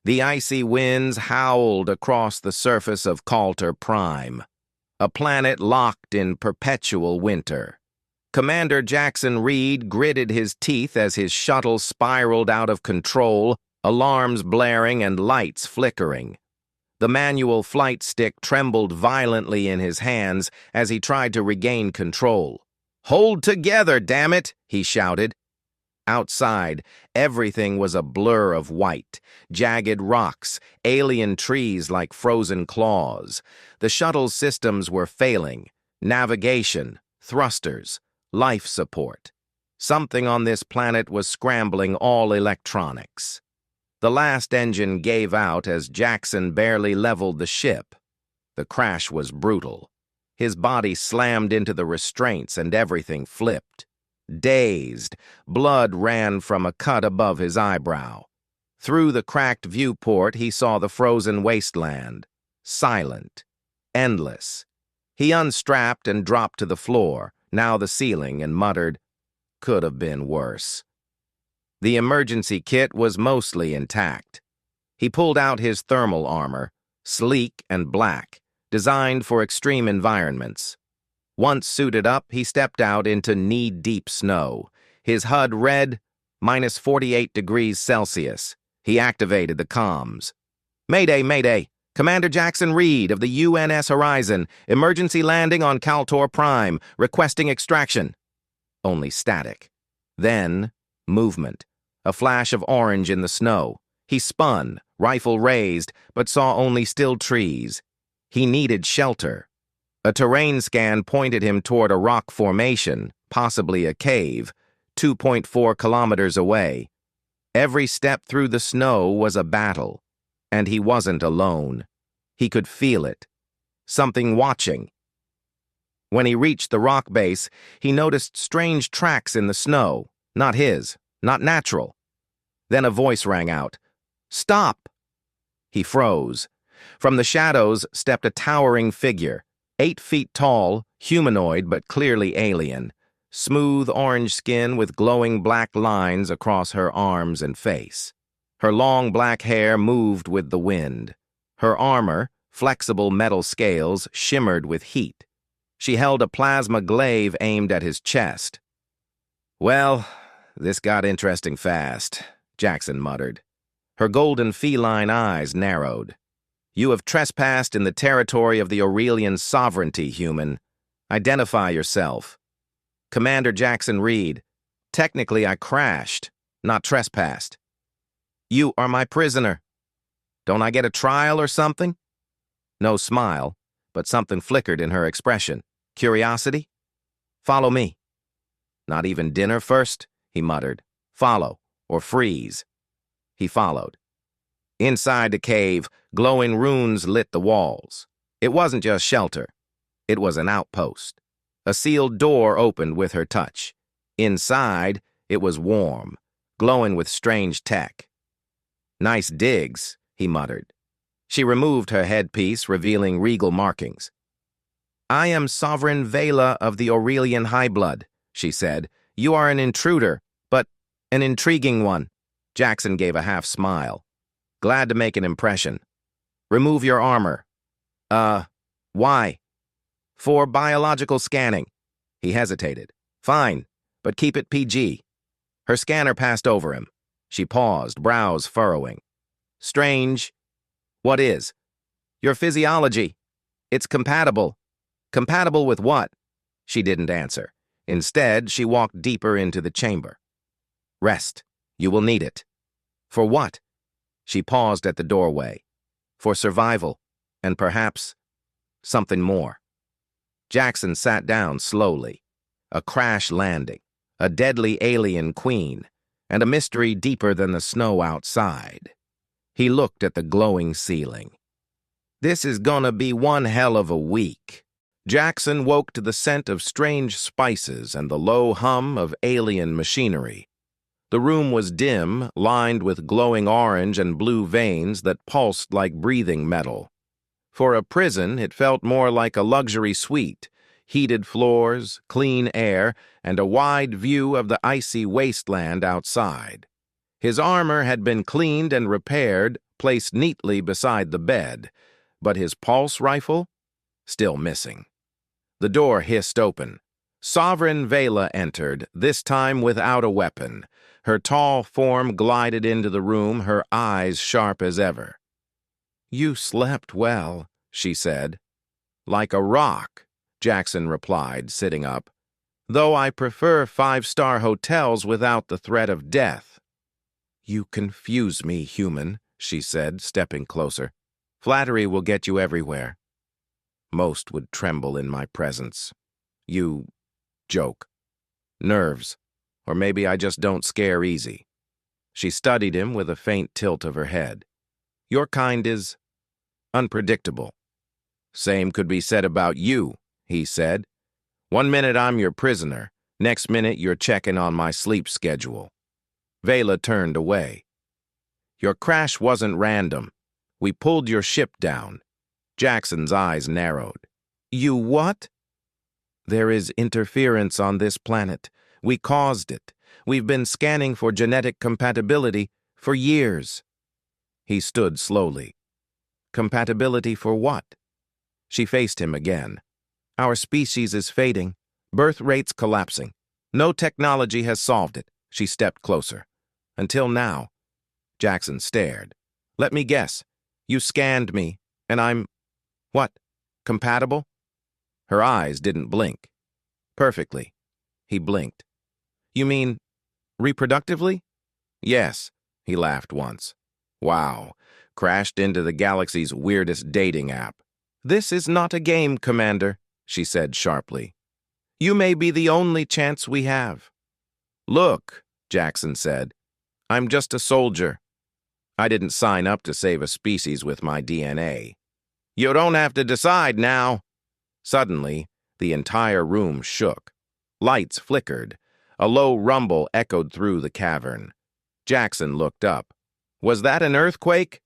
The icy winds howled across the surface of Kaltor Prime, a planet locked in perpetual winter. Commander Jaxon Reid gritted his teeth as his shuttle spiraled out of control, alarms blaring and lights flickering. The manual flight stick trembled violently in his hands as he tried to regain control. "Hold together, damn it!" he shouted. Outside, everything was a blur of white, jagged rocks, alien trees like frozen claws. The shuttle's systems were failing: navigation, thrusters, life support. Something on this planet was scrambling all electronics. The last engine gave out as Jaxon barely leveled the ship. The crash was brutal. His body slammed into the restraints and everything flipped. Dazed, blood ran from a cut above his eyebrow. Through the cracked viewport, he saw the frozen wasteland. Silent. Endless. He unstrapped and dropped to the floor, now the ceiling, and muttered, "Could have been worse." The emergency kit was mostly intact. He pulled out his thermal armor, sleek and black, designed for extreme environments. Once suited up, he stepped out into knee-deep snow. His HUD read, -48 degrees Celsius. He activated the comms. "Mayday, Mayday! Commander Jaxon Reid of the UNS Horizon. Emergency landing on Kaltor Prime. Requesting extraction." Only static. Then, movement. A flash of orange in the snow. He spun, rifle raised, but saw only still trees. He needed shelter. A terrain scan pointed him toward a rock formation, possibly a cave, 2.4 kilometers away. Every step through the snow was a battle, and he wasn't alone. He could feel it. Something watching. When he reached the rock base, he noticed strange tracks in the snow. Not his, not natural. Then a voice rang out. "Stop!" He froze. From the shadows stepped a towering figure, 8 feet tall, humanoid but clearly alien. Smooth orange skin with glowing black lines across her arms and face. Her long black hair moved with the wind. Her armor, flexible metal scales, shimmered with heat. She held a plasma glaive aimed at his chest. "Well, this got interesting fast," Jaxon muttered. Her golden feline eyes narrowed. "You have trespassed in the territory of the Aurelian sovereignty, human. Identify yourself." "Commander Jaxon Reid. Technically, I crashed, not trespassed." "You are my prisoner. Don't I get a trial or something?" No smile, but something flickered in her expression. "Curiosity? Follow me." "Not even dinner first?" he muttered. "Follow, or freeze." He followed. Inside the cave, glowing runes lit the walls. It wasn't just shelter. It was an outpost. A sealed door opened with her touch. Inside, it was warm, glowing with strange tech. "Nice digs," he muttered. She removed her headpiece, revealing regal markings. "I am Sovereign Veyla of the Aurelian Highbloods," she said. "You are an intruder, but an intriguing one." Jaxon gave a half smile. "Glad to make an impression. Remove your armor." Why?" "For biological scanning." He hesitated. "Fine, but keep it PG." Her scanner passed over him. She paused, brows furrowing. "Strange." "What is?" "Your physiology. It's compatible." "Compatible with what?" She didn't answer. Instead, she walked deeper into the chamber. "Rest. You will need it." "For what?" She paused at the doorway. "For survival, and perhaps something more." Jaxon sat down slowly. A crash landing, a deadly alien queen, and a mystery deeper than the snow outside. He looked at the glowing ceiling. "This is gonna be one hell of a week." Jaxon woke to the scent of strange spices and the low hum of alien machinery. The room was dim, lined with glowing orange and blue veins that pulsed like breathing metal. For a prison, it felt more like a luxury suite: heated floors, clean air, and a wide view of the icy wasteland outside. His armor had been cleaned and repaired, placed neatly beside the bed, but his pulse rifle? Still missing. The door hissed open. Sovereign Veyla entered, this time without a weapon. Her tall form glided into the room, her eyes sharp as ever. "You slept well," she said. "Like a rock," Jaxon replied, sitting up. "Though I prefer five-star hotels without the threat of death." "You confuse me, human," she said, stepping closer. "Flattery will get you everywhere. Most would tremble in my presence. You joke. Nerves. Or maybe I just don't scare easy." She studied him with a faint tilt of her head. "Your kind is unpredictable." "Same could be said about you," he said. "One minute I'm your prisoner, next minute you're checking on my sleep schedule." Veyla turned away. "Your crash wasn't random. We pulled your ship down." Jaxon's eyes narrowed. "You what?" "There is interference on this planet. We caused it. We've been scanning for genetic compatibility for years." He stood slowly. "Compatibility for what?" She faced him again. "Our species is fading. Birth rates collapsing. No technology has solved it." She stepped closer. "Until now." Jaxon stared. "Let me guess. You scanned me, and I'm... what? Compatible?" Her eyes didn't blink. "Perfectly." He blinked. "You mean reproductively?" "Yes," he laughed once. "Wow. Crashed into the galaxy's weirdest dating app." "This is not a game, Commander," she said sharply. "You may be the only chance we have." "Look," Jaxon said, "I'm just a soldier. I didn't sign up to save a species with my DNA." "You don't have to decide now." Suddenly, the entire room shook. Lights flickered. A low rumble echoed through the cavern. Jaxon looked up. "Was that an earthquake?"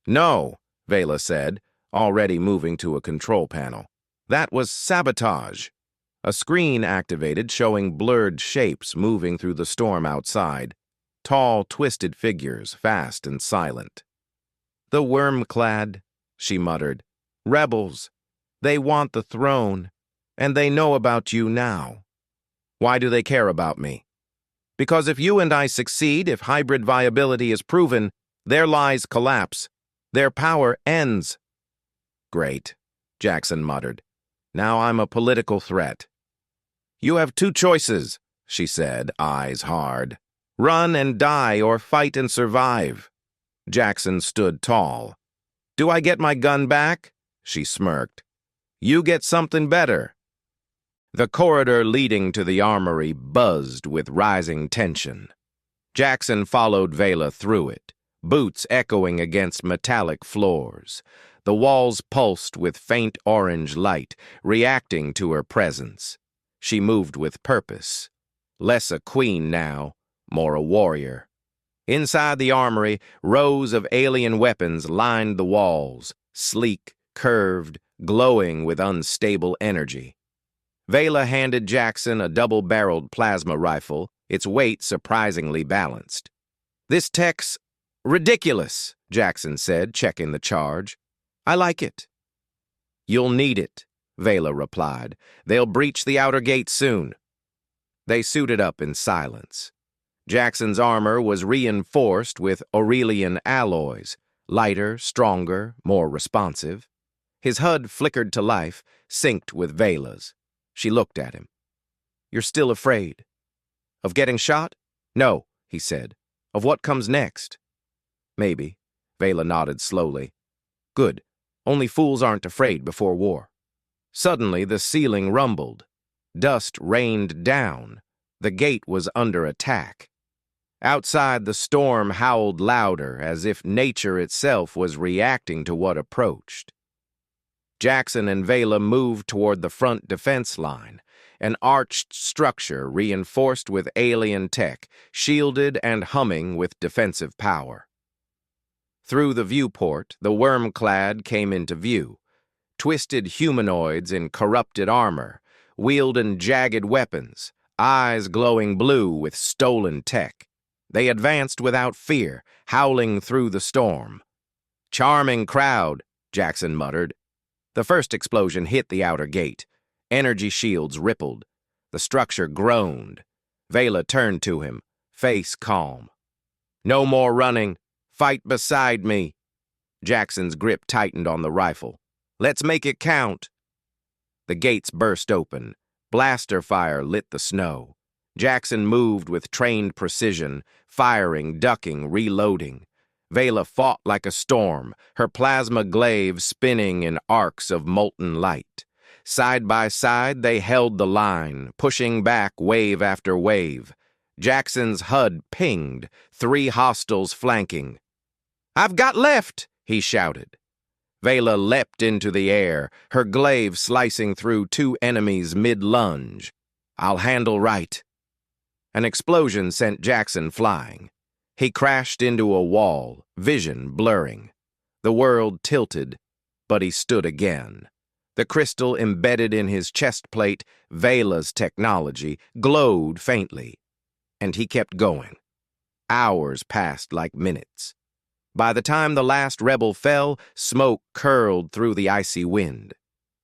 "No," Veyla said, already moving to a control panel. "That was sabotage." A screen activated showing blurred shapes moving through the storm outside. Tall, twisted figures, fast and silent. "The worm-clad," she muttered. "Rebels. They want the throne, and they know about you now." "Why do they care about me?" "Because if you and I succeed, if hybrid viability is proven, their lies collapse. Their power ends." "Great," Jaxon muttered. "Now I'm a political threat." "You have two choices," she said, eyes hard. "Run and die or fight and survive." Jaxon stood tall. "Do I get my gun back?" She smirked. "You get something better." The corridor leading to the armory buzzed with rising tension. Jaxon followed Veyla through it, boots echoing against metallic floors. The walls pulsed with faint orange light, reacting to her presence. She moved with purpose. Less a queen now, more a warrior. Inside the armory, rows of alien weapons lined the walls, sleek, curved, glowing with unstable energy. Veyla handed Jaxon a double-barreled plasma rifle, its weight surprisingly balanced. "This tech's ridiculous," Jaxon said, checking the charge. "I like it." "You'll need it," Veyla replied. "They'll breach the outer gate soon." They suited up in silence. Jaxon's armor was reinforced with Aurelian alloys, lighter, stronger, more responsive. His HUD flickered to life, synced with Veyla's. She looked at him. "You're still afraid?" "Of getting shot?" "No," he said. "Of what comes next?" "Maybe." Veyla nodded slowly. "Good. Only fools aren't afraid before war." Suddenly, the ceiling rumbled. Dust rained down. The gate was under attack. Outside, the storm howled louder, as if nature itself was reacting to what approached. Jaxon and Veyla moved toward the front defense line, an arched structure reinforced with alien tech, shielded and humming with defensive power. Through the viewport, the worm-clad came into view. Twisted humanoids in corrupted armor, wielding jagged weapons, eyes glowing blue with stolen tech. They advanced without fear, howling through the storm. Charming crowd, Jaxon muttered. The first explosion hit the outer gate. Energy shields rippled. The structure groaned. Veyla turned to him, face calm. No more running. Fight beside me. Jaxon's grip tightened on the rifle. Let's make it count. The gates burst open. Blaster fire lit the snow. Jaxon moved with trained precision, firing, ducking, reloading. Veyla fought like a storm, her plasma glaive spinning in arcs of molten light. Side by side, they held the line, pushing back wave after wave. Jaxon's HUD pinged, 3 hostiles flanking. "I've got left!" he shouted. Veyla leapt into the air, her glaive slicing through 2 enemies mid-lunge. "I'll handle right." An explosion sent Jaxon flying. He crashed into a wall, vision blurring. The world tilted, but he stood again. The crystal embedded in his chest plate, Veyla's technology, glowed faintly. And he kept going. Hours passed like minutes. By the time the last rebel fell, smoke curled through the icy wind.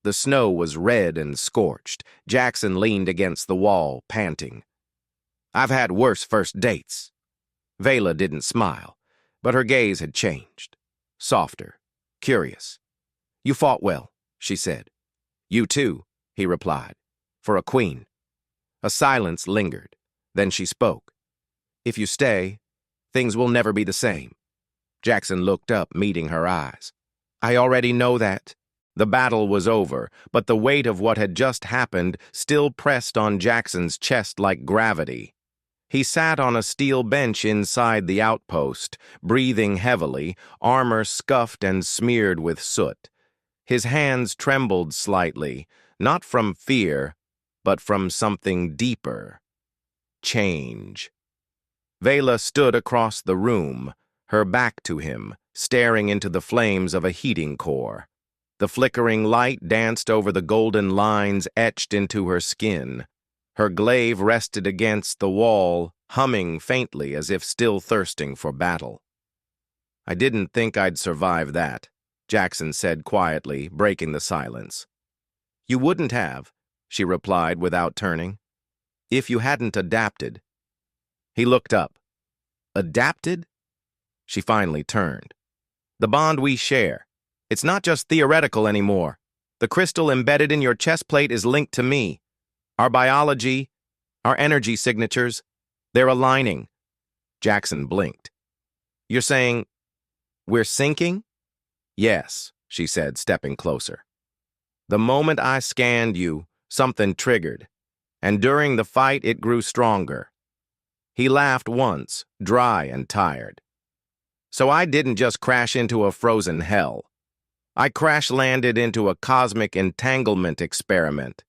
The snow was red and scorched. Jaxon leaned against the wall, panting. "I've had worse first dates." Veyla didn't smile, but her gaze had changed. Softer, curious. "You fought well," she said. "You too," he replied, "for a queen." A silence lingered. Then she spoke. "If you stay, things will never be the same." Jaxon looked up, meeting her eyes. "I already know that." The battle was over, but the weight of what had just happened still pressed on Jaxon's chest like gravity. He sat on a steel bench inside the outpost, breathing heavily, armor scuffed and smeared with soot. His hands trembled slightly, not from fear, but from something deeper. Change. Veyla stood across the room, her back to him, staring into the flames of a heating core. The flickering light danced over the golden lines etched into her skin. Her glaive rested against the wall, humming faintly as if still thirsting for battle. "I didn't think I'd survive that," Jaxon said quietly, breaking the silence. "You wouldn't have," she replied without turning, "if you hadn't adapted." He looked up. "Adapted?" She finally turned. "The bond we share. It's not just theoretical anymore. The crystal embedded in your chest plate is linked to me. Our biology, our energy signatures, they're aligning." Jaxon blinked. "You're saying we're syncing?" "Yes," she said, stepping closer. "The moment I scanned you, something triggered, and during the fight it grew stronger." He laughed once, dry and tired. "So I didn't just crash into a frozen hell. I crash-landed into a cosmic entanglement experiment."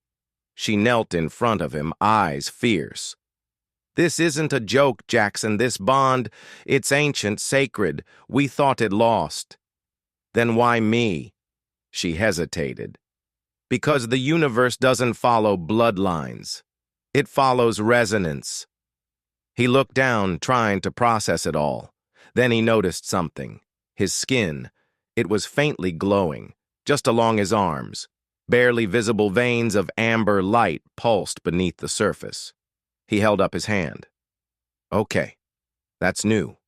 She knelt in front of him, eyes fierce. "This isn't a joke, Jaxon. This bond, it's ancient, sacred. We thought it lost." "Then why me?" She hesitated. "Because the universe doesn't follow bloodlines. It follows resonance." He looked down, trying to process it all. Then he noticed something. His skin. It was faintly glowing, just along his arms. Barely visible veins of amber light pulsed beneath the surface. He held up his hand. "Okay, that's new."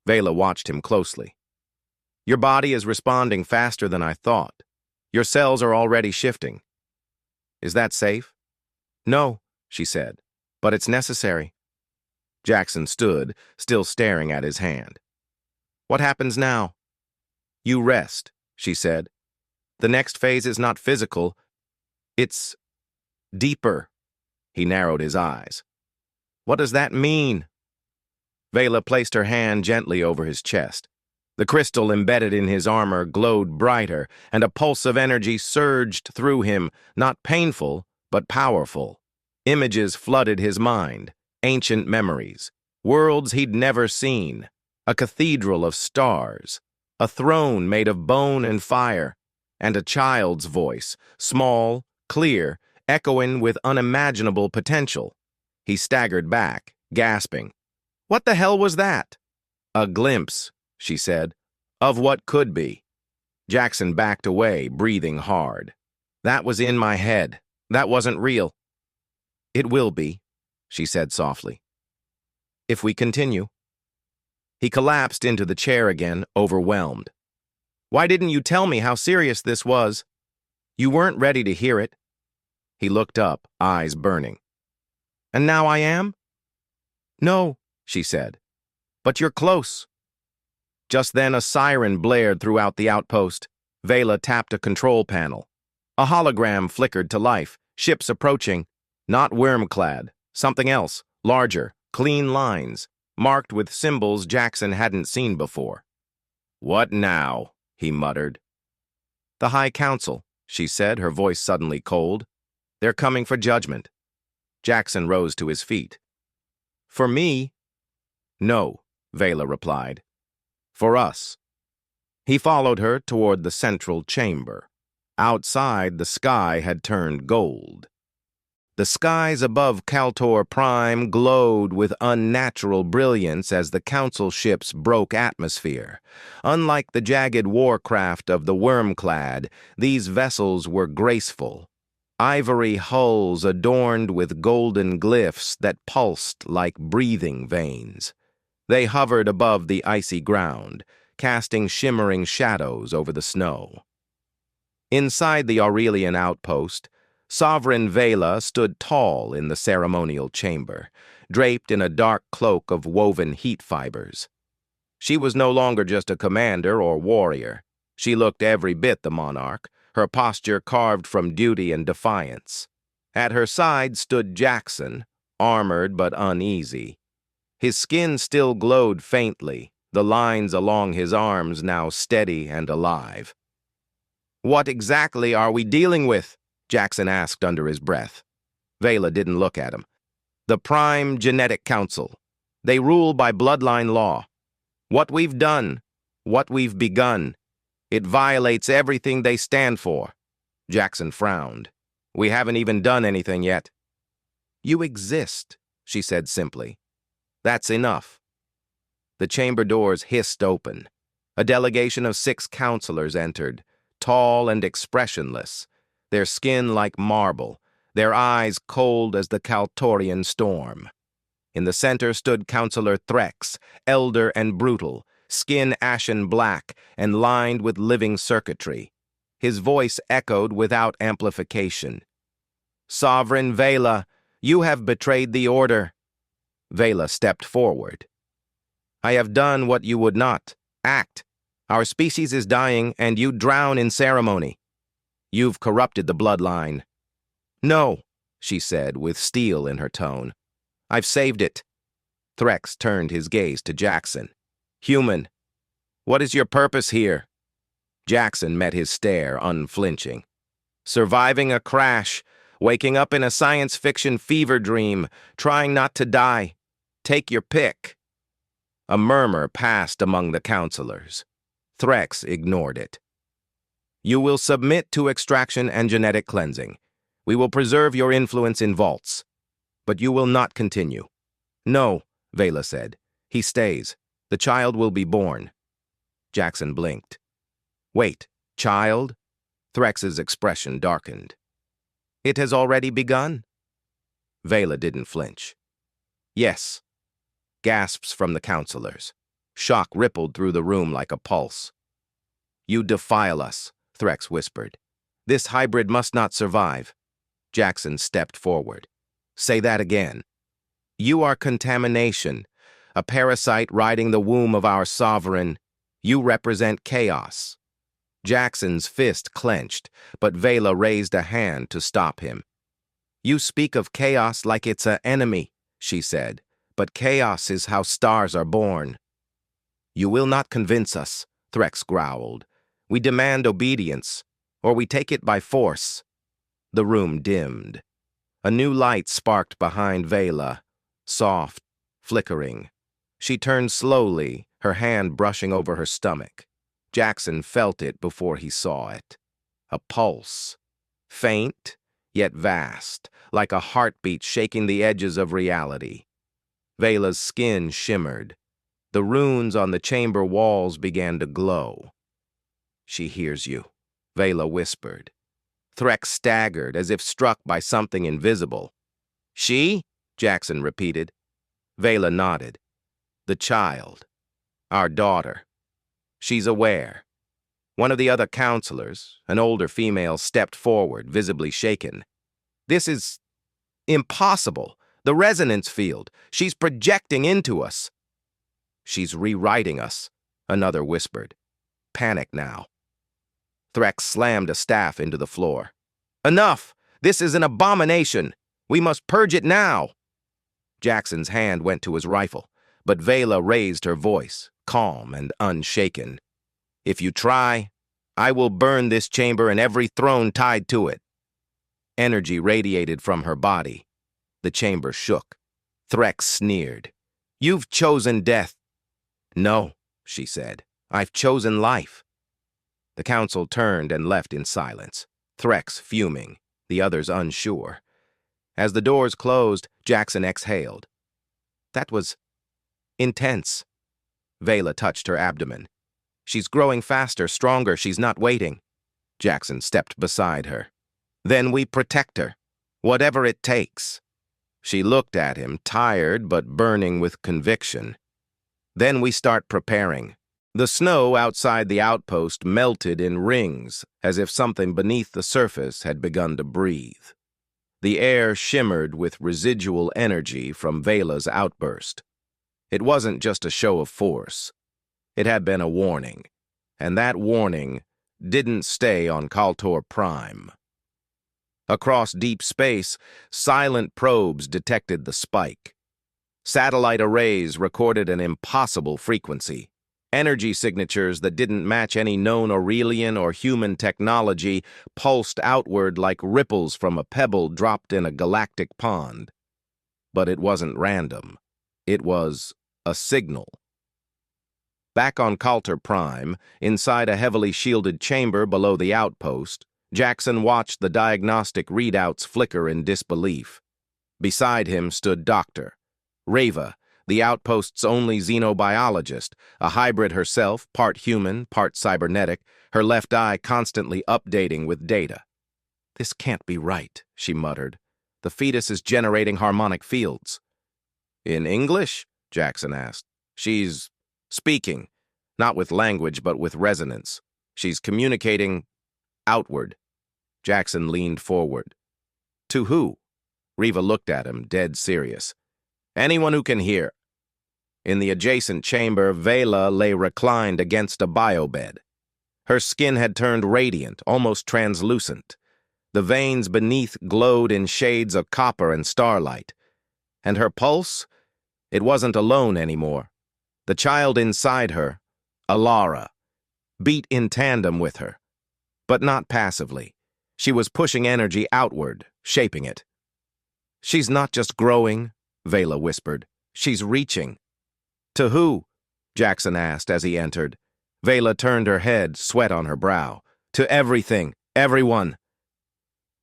Veyla watched him closely. "Your body is responding faster than I thought. Your cells are already shifting. Is that safe?" "No," she said, "but it's necessary." Jaxon stood, still staring at his hand. "What happens now?" "You rest," she said. "The next phase is not physical. It's deeper." He narrowed his eyes. "What does that mean?" Veyla placed her hand gently over his chest. The crystal embedded in his armor glowed brighter, and a pulse of energy surged through him, not painful, but powerful. Images flooded his mind, ancient memories, worlds he'd never seen, a cathedral of stars, a throne made of bone and fire, and a child's voice, small, clear, echoing with unimaginable potential. He staggered back, gasping. "What the hell was that?" "A glimpse," she said. Of what could be. Jaxon backed away, breathing hard. That was in my head. That wasn't real. It will be, she said softly. If we continue. He collapsed into the chair again, overwhelmed. Why didn't you tell me how serious this was? You weren't ready to hear it. He looked up, eyes burning. And now I am? No, she said. But you're close. Just then a siren blared throughout the outpost. Veyla tapped a control panel. A hologram flickered to life, ships approaching. Not worm-clad, something else, larger, clean lines, marked with symbols Jaxon hadn't seen before. What now? He muttered. The High Council, she said, her voice suddenly cold. They're coming for judgment. Jaxon rose to his feet. For me? No, Veyla replied. For us. He followed her toward the central chamber. Outside, the sky had turned gold. The skies above Kaltor Prime glowed with unnatural brilliance as the council ships broke atmosphere. Unlike the jagged warcraft of the Wormclad, these vessels were graceful. Ivory hulls adorned with golden glyphs that pulsed like breathing veins. They hovered above the icy ground, casting shimmering shadows over the snow. Inside the Aurelian outpost, Sovereign Veyla stood tall in the ceremonial chamber, draped in a dark cloak of woven heat fibers. She was no longer just a commander or warrior. She looked every bit the monarch, her posture carved from duty and defiance. At her side stood Jaxon, armored but uneasy. His skin still glowed faintly, the lines along his arms now steady and alive. What exactly are we dealing with? Jaxon asked under his breath. Veyla didn't look at him. The Prime Genetic Council. They rule by bloodline law. What we've done, what we've begun, it violates everything they stand for. Jaxon frowned. We haven't even done anything yet. You exist, she said simply. That's enough. The chamber doors hissed open. A delegation of 6 counselors entered, tall and expressionless, their skin like marble, their eyes cold as the Kaltorian storm. In the center stood Counselor Threx, elder and brutal, skin ashen black and lined with living circuitry. His voice echoed without amplification. Sovereign Veyla, you have betrayed the order. Veyla stepped forward. I have done what you would not. Act. Our species is dying, and you drown in ceremony. You've corrupted the bloodline. No, she said, with steel in her tone. I've saved it. Threx turned his gaze to Jaxon. Human, what is your purpose here? Jaxon met his stare, unflinching. Surviving a crash, waking up in a science fiction fever dream, trying not to die. Take your pick. A murmur passed among the counselors. Threx ignored it. You will submit to extraction and genetic cleansing. We will preserve your influence in vaults. But you will not continue. No, Veyla said. He stays. The child will be born. Jaxon blinked. Wait, child? Threx's expression darkened. It has already begun? Veyla didn't flinch. Yes. Gasps from the counselors. Shock rippled through the room like a pulse. You defile us, Threx whispered. This hybrid must not survive. Jaxon stepped forward. Say that again. You are contamination, a parasite riding the womb of our sovereign. You represent chaos. Jackson's fist clenched, but Veyla raised a hand to stop him. You speak of chaos like it's an enemy, she said, but chaos is how stars are born. You will not convince us, Threx growled. We demand obedience, or we take it by force. The room dimmed. A new light sparked behind Veyla, soft, flickering. She turned slowly, her hand brushing over her stomach. Jaxon felt it before he saw it. A pulse. Faint, yet vast, like a heartbeat shaking the edges of reality. Veyla's skin shimmered. The runes on the chamber walls began to glow. "She hears you," Veyla whispered. Threx staggered, as if struck by something invisible. "She?" Jaxon repeated. Veyla nodded. "The child. Our daughter. She's aware." One of the other counselors, an older female, stepped forward, visibly shaken. "This is impossible. The resonance field. She's projecting into us." "She's rewriting us," another whispered. "Panic now." Threx slammed a staff into the floor. "Enough! This is an abomination! We must purge it now!" Jaxon's hand went to his rifle, but Veyla raised her voice, calm and unshaken. "If you try, I will burn this chamber and every throne tied to it." Energy radiated from her body. The chamber shook. Threx sneered. "You've chosen death." "No," she said. "I've chosen life." The council turned and left in silence, Threx fuming, the others unsure. As the doors closed, Jaxon exhaled. "That was intense." Veyla touched her abdomen. "She's growing faster, stronger. She's not waiting." Jaxon stepped beside her. "Then we protect her, whatever it takes." She looked at him, tired but burning with conviction. "Then we start preparing." The snow outside the outpost melted in rings, as if something beneath the surface had begun to breathe. The air shimmered with residual energy from Veyla's outburst. It wasn't just a show of force. It had been a warning, and that warning didn't stay on Kaltor Prime. Across deep space, silent probes detected the spike. Satellite arrays recorded an impossible frequency. Energy signatures that didn't match any known Aurelian or human technology pulsed outward like ripples from a pebble dropped in a galactic pond. But it wasn't random. It was a signal. Back on Kaltor Prime, inside a heavily shielded chamber below the outpost, Jaxon watched the diagnostic readouts flicker in disbelief. Beside him stood Dr. Reva, the outpost's only xenobiologist, a hybrid herself, part human, part cybernetic, her left eye constantly updating with data. "This can't be right," she muttered. "The fetus is generating harmonic fields." "In English?" Jaxon asked. "She's speaking, not with language but with resonance. She's communicating outward." Jaxon leaned forward. "To who?" Reva looked at him, dead serious. "Anyone who can hear." In the adjacent chamber, Veyla lay reclined against a biobed. Her skin had turned radiant, almost translucent. The veins beneath glowed in shades of copper and starlight. And her pulse? It wasn't alone anymore. The child inside her, Alara, beat in tandem with her. But not passively. She was pushing energy outward, shaping it. "She's not just growing," Veyla whispered. "She's reaching." "To who?" Jaxon asked as he entered. Veyla turned her head, sweat on her brow. "To everything, everyone."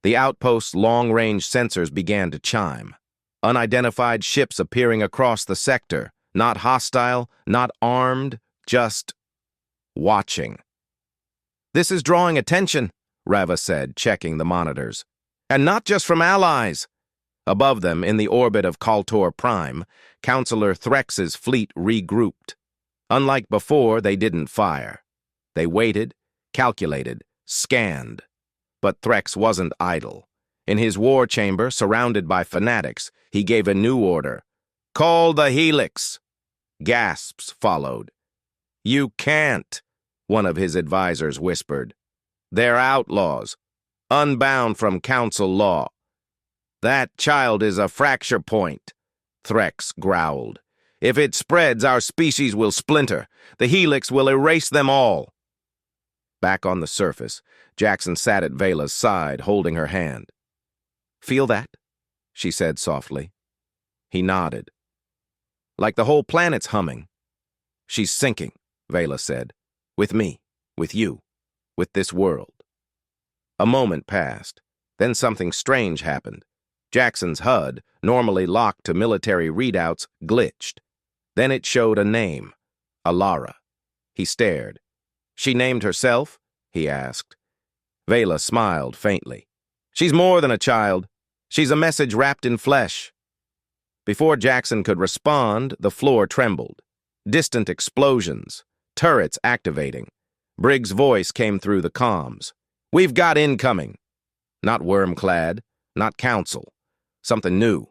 The outpost's long-range sensors began to chime. Unidentified ships appearing across the sector, not hostile, not armed, just watching. "This is drawing attention," Reva said, checking the monitors. "And not just from allies." Above them, in the orbit of Kaltor Prime, Counselor Threx's fleet regrouped. Unlike before, they didn't fire. They waited, calculated, scanned. But Threx wasn't idle. In his war chamber, surrounded by fanatics, he gave a new order. "Call the Helix." Gasps followed. "You can't," one of his advisors whispered. "They're outlaws, unbound from council law." "That child is a fracture point," Threx growled. "If it spreads, our species will splinter. The Helix will erase them all." Back on the surface, Jaxon sat at Veyla's side, holding her hand. "Feel that?" she said softly. He nodded. "Like the whole planet's humming." "She's sinking," Veyla said. "With me, with you, with this world." A moment passed. Then something strange happened. Jaxon's HUD, normally locked to military readouts, glitched. Then it showed a name, Alara. He stared. She named herself? He asked. Veyla smiled faintly. She's more than a child. She's a message wrapped in flesh. Before Jaxon could respond, the floor trembled. Distant explosions. Turrets activating. Briggs' voice came through the comms. We've got incoming. Not worm-clad, not council. Something new.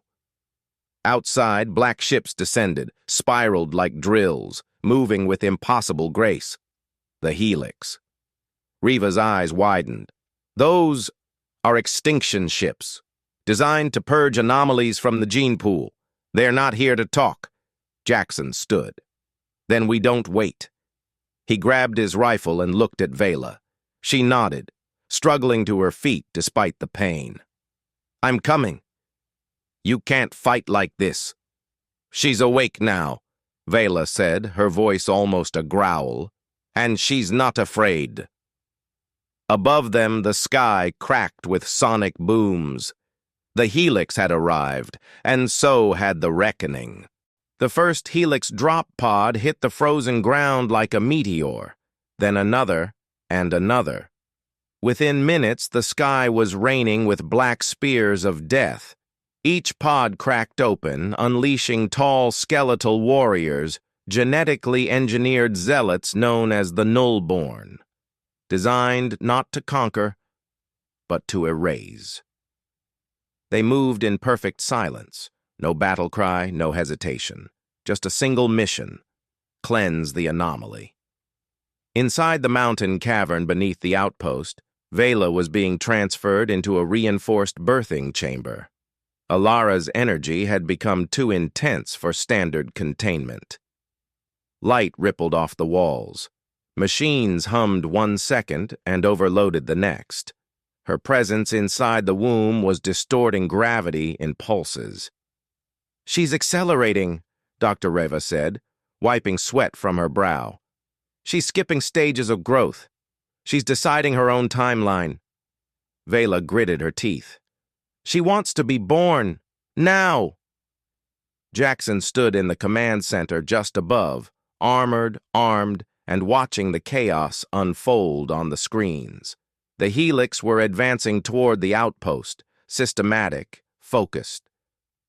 Outside, black ships descended, spiraled like drills, moving with impossible grace. The Helix. Riva's eyes widened. Those are extinction ships, designed to purge anomalies from the gene pool. They're not here to talk. Jaxon stood. Then we don't wait. He grabbed his rifle and looked at Veyla. She nodded, struggling to her feet despite the pain. I'm coming. You can't fight like this. She's awake now, Veyla said, her voice almost a growl. And she's not afraid. Above them, the sky cracked with sonic booms. The Helix had arrived, and so had the reckoning. The first Helix drop pod hit the frozen ground like a meteor, then another and another. Within minutes, the sky was raining with black spears of death. Each pod cracked open, unleashing tall skeletal warriors, genetically engineered zealots known as the unborn, designed not to conquer, but to erase. They moved in perfect silence, no battle cry, no hesitation, just a single mission: cleanse the anomaly. Inside the mountain cavern beneath the outpost, Veyla was being transferred into a reinforced birthing chamber. Alara's energy had become too intense for standard containment. Light rippled off the walls. Machines hummed 1 second and overloaded the next. Her presence inside the womb was distorting gravity in pulses. She's accelerating, Dr. Reva said, wiping sweat from her brow. She's skipping stages of growth. She's deciding her own timeline. Veyla gritted her teeth. She wants to be born, now. Jaxon stood in the command center just above, armored, armed, and watching the chaos unfold on the screens. The Helix were advancing toward the outpost, systematic, focused.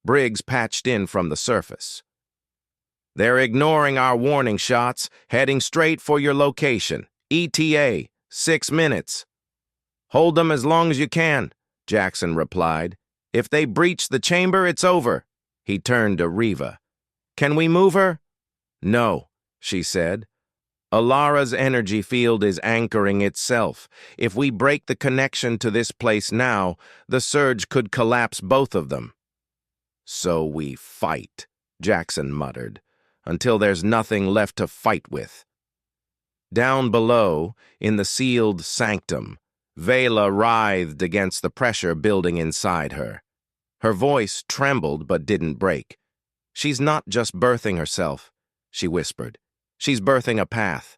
Briggs patched in from the surface. They're ignoring our warning shots, heading straight for your location. ETA, 6 minutes. Hold them as long as you can, Jaxon replied. If they breach the chamber, it's over. He turned to Riva. Can we move her? No, she said. Alara's energy field is anchoring itself. If we break the connection to this place now, the surge could collapse both of them. So we fight, Jaxon muttered, until there's nothing left to fight with. Down below, in the sealed sanctum, Veyla writhed against the pressure building inside her. Her voice trembled but didn't break. She's not just birthing herself, she whispered. She's birthing a path.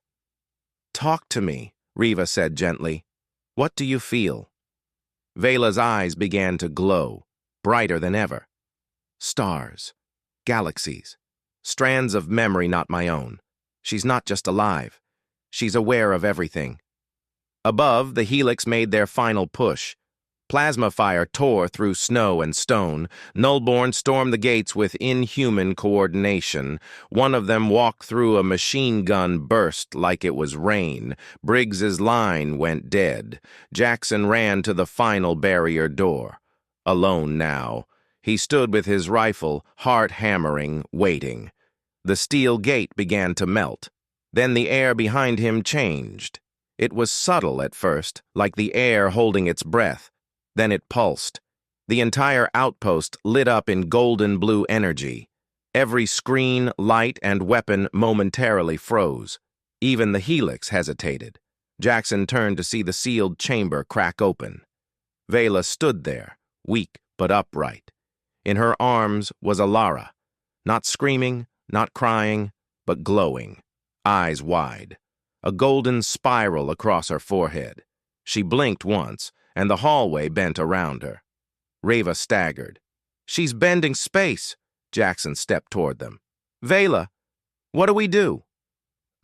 Talk to me, Riva said gently. What do you feel? Veyla's eyes began to glow, brighter than ever. Stars, galaxies, strands of memory not my own. She's not just alive. She's aware of everything. Above, the Helix made their final push. Plasma fire tore through snow and stone. Nullborn stormed the gates with inhuman coordination. One of them walked through a machine gun burst like it was rain. Briggs's line went dead. Jaxon ran to the final barrier door. Alone now, he stood with his rifle, heart hammering, waiting. The steel gate began to melt. Then the air behind him changed. It was subtle at first, like the air holding its breath. Then it pulsed. The entire outpost lit up in golden blue energy. Every screen, light, and weapon momentarily froze. Even the Helix hesitated. Jaxon turned to see the sealed chamber crack open. Veyla stood there, weak but upright. In her arms was Alara, not screaming, not crying, but glowing, eyes wide. A golden spiral across her forehead. She blinked once, and the hallway bent around her. Reva staggered. She's bending space. Jaxon stepped toward them. Veyla, what do we do?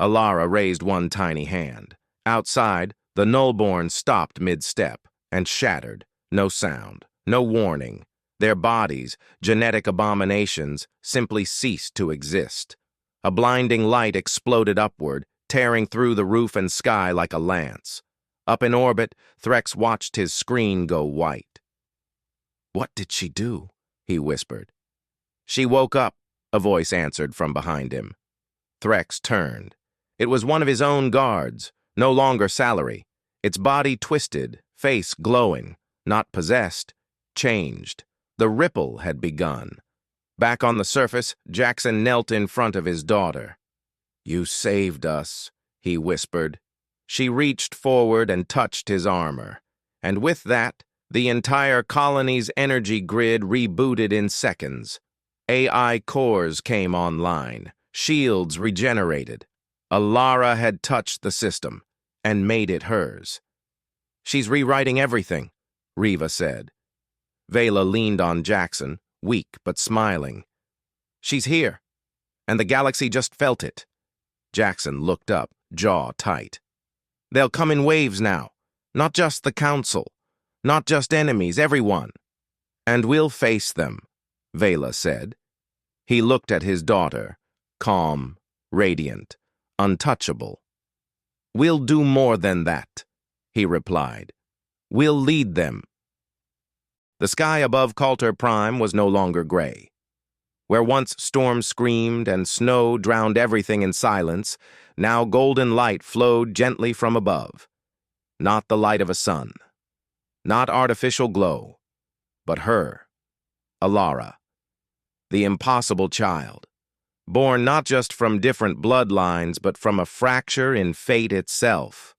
Alara raised one tiny hand. Outside, the nullborn stopped mid-step and shattered. No sound, no warning. Their bodies, genetic abominations, simply ceased to exist. A blinding light exploded upward, tearing through the roof and sky like a lance. Up in orbit, Threx watched his screen go white. "What did she do?" he whispered. "She woke up," a voice answered from behind him. Threx turned. It was one of his own guards, no longer salary. Its body twisted, face glowing, not possessed, changed. The ripple had begun. Back on the surface, Jaxon knelt in front of his daughter. "You saved us," he whispered. She reached forward and touched his armor. And with that, the entire colony's energy grid rebooted in seconds. AI cores came online. Shields regenerated. Alara had touched the system and made it hers. "She's rewriting everything," Riva said. Veyla leaned on Jaxon, weak but smiling. "She's here, and the galaxy just felt it." Jaxon looked up, jaw tight. "They'll come in waves now. Not just the Council. Not just enemies, everyone. And we'll face them," Veyla said. He looked at his daughter, calm, radiant, untouchable. "We'll do more than that," he replied. "We'll lead them." The sky above Kaltor Prime was no longer gray. Where once storms screamed and snow drowned everything in silence, now golden light flowed gently from above. Not the light of a sun, not artificial glow, but her, Alara, the impossible child, born not just from different bloodlines, but from a fracture in fate itself.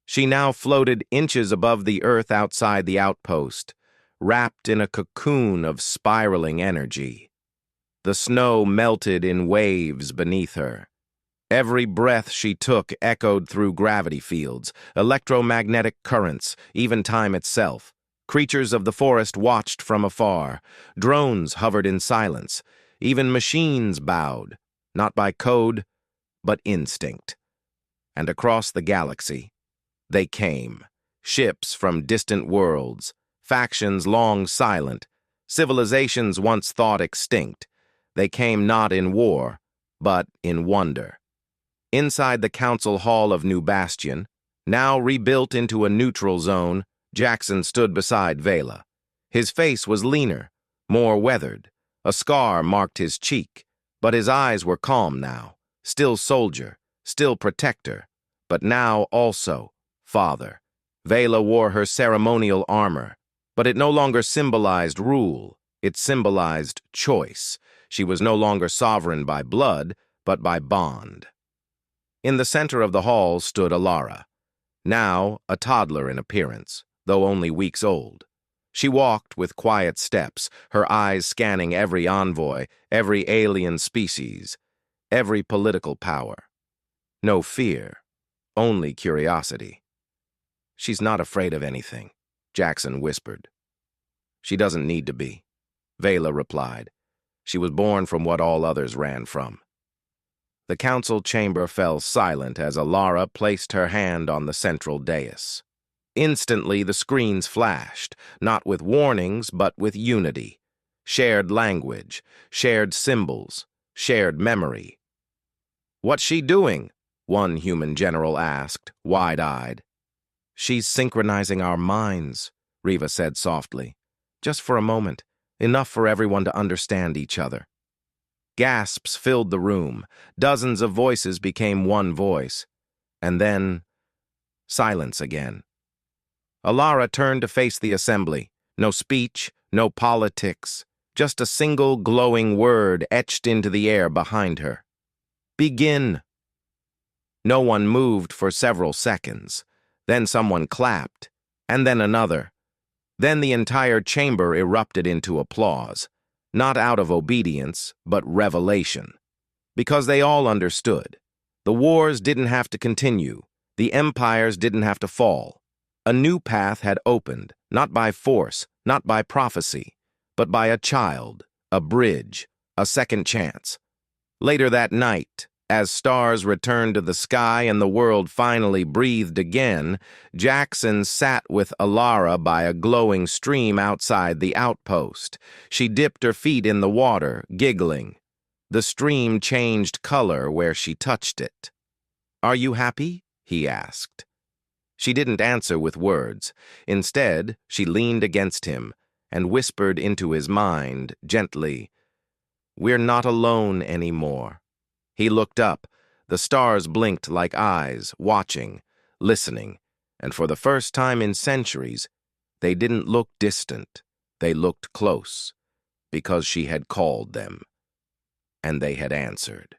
She now floated inches above the earth outside the outpost, wrapped in a cocoon of spiraling energy. The snow melted in waves beneath her. Every breath she took echoed through gravity fields, electromagnetic currents, even time itself. Creatures of the forest watched from afar. Drones hovered in silence. Even machines bowed, not by code, but instinct. And across the galaxy, they came. Ships from distant worlds, factions long silent, civilizations once thought extinct. They came not in war, but in wonder. Inside the council hall of New Bastion, now rebuilt into a neutral zone, Jaxon stood beside Veyla. His face was leaner, more weathered. A scar marked his cheek, but his eyes were calm now. Still soldier, still protector, but now also father. Veyla wore her ceremonial armor, but it no longer symbolized rule. It symbolized choice. She was no longer sovereign by blood, but by bond. In the center of the hall stood Alara, now a toddler in appearance, though only weeks old. She walked with quiet steps, her eyes scanning every envoy, every alien species, every political power. No fear, only curiosity. "She's not afraid of anything," Jaxon whispered. "She doesn't need to be," Veyla replied. "She was born from what all others ran from." The council chamber fell silent as Alara placed her hand on the central dais. Instantly the screens flashed, not with warnings, but with unity. Shared language, shared symbols, shared memory. "What's she doing?" one human general asked, wide-eyed. "She's synchronizing our minds," Riva said softly. "Just for a moment, enough for everyone to understand each other." Gasps filled the room. Dozens of voices became one voice. And then, silence again. Alara turned to face the assembly. No speech, no politics, just a single glowing word etched into the air behind her. "Begin." No one moved for several seconds. Then someone clapped, and then another. Then the entire chamber erupted into applause. Not out of obedience, but revelation. Because they all understood. The wars didn't have to continue. The empires didn't have to fall. A new path had opened, not by force, not by prophecy, but by a child, a bridge, a second chance. Later that night, As stars returned to the sky and the world finally breathed again, Jaxon sat with Alara by a glowing stream outside the outpost. She dipped her feet in the water, giggling. The stream changed color where she touched it. "Are you happy?" he asked. She didn't answer with words. Instead, she leaned against him and whispered into his mind, gently, "We're not alone anymore." He looked up. The stars blinked like eyes, watching, listening, and for the first time in centuries, they didn't look distant. They looked close, because she had called them, and they had answered.